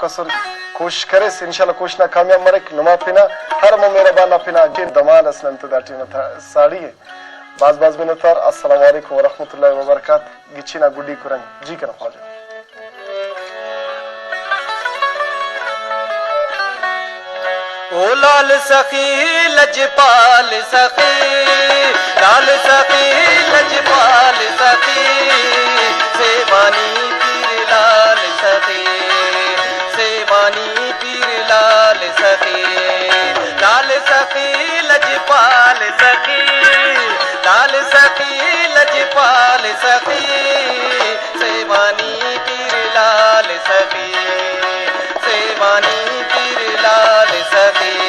कसन कोशिश करे इंशाल्लाह कोशिश ना कामयाब मरक नमा पिना हर म मेरा बाना पिना जिन दमान असनन तो दाटी न था साड़ी है बाज में नतर अस्सलाम वालेकुम व रहमतुल्लाहि व बरकातहू गिचिना गुडी कुरंग जी कर फाजो ओ लाल सखी लजपाल सखी लाल सखी लजपाल सखी सेवानी पीर लाल सखी सेवानी पीर लाल सखी लजपाल सखी लाल सखी लजपाल सखी सेवानी पीर लाल सखी सेवानी पीर लाल सखी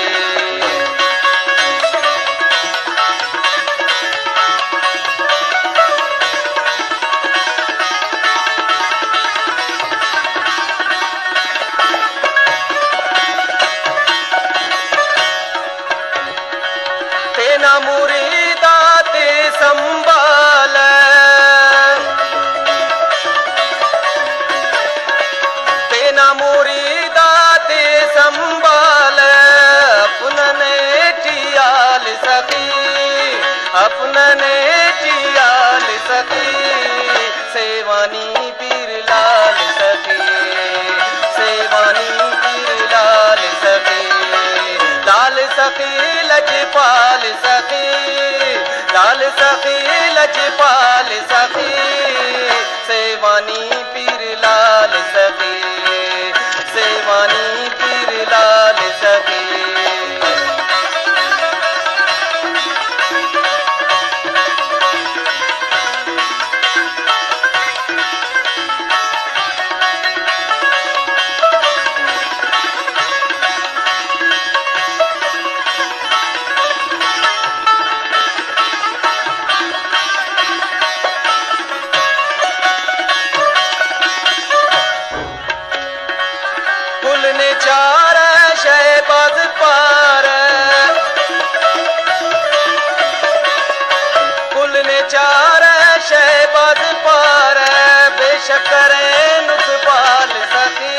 तेना मुरीदा ते संभाल तेना मुरीदा ते संभाल अपनने टियाल सखी अपनने टियाल सखी सेवानी पीर लाल सखी सेवानी पीर लाल सखी लजपाल सखी लाल सखी लजपाल सखी सेवानी पीर लाल सखी सेवानी पीर लाल सखी ने चार शहबाज पार कुल ने चार शहबाज पार बेशक करे नुसबाल सखी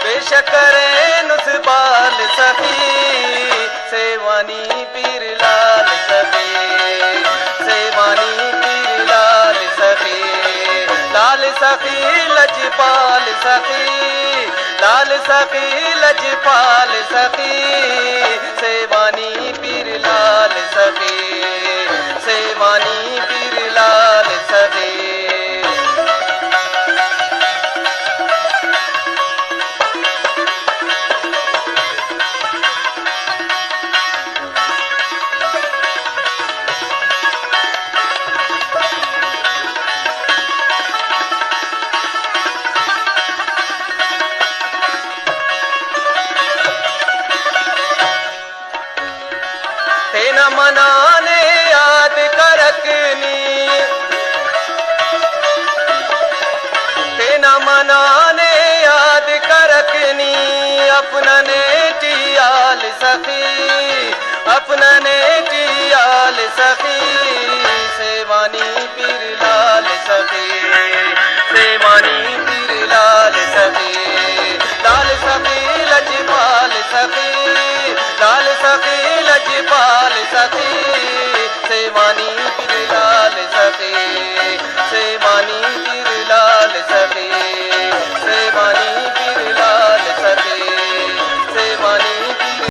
बेशक करे नुसबाल सखी सेवानी पीर लाल सखी सेवानी पीर लाल सखी लजपाल सखी लाल सखी लजपाल सखी सेवानी पीर लाल सखी सेवानी पीर लाल सखी तेना मनाने याद करकनी तेना मनाने याद करकनी अपना ने टियाल सखी अपना ने टियाल सखी सेवानी पीर लाल सखी सेवानी पीर लाल सखी लजपाल सखी लाल सखी लजपाल सखी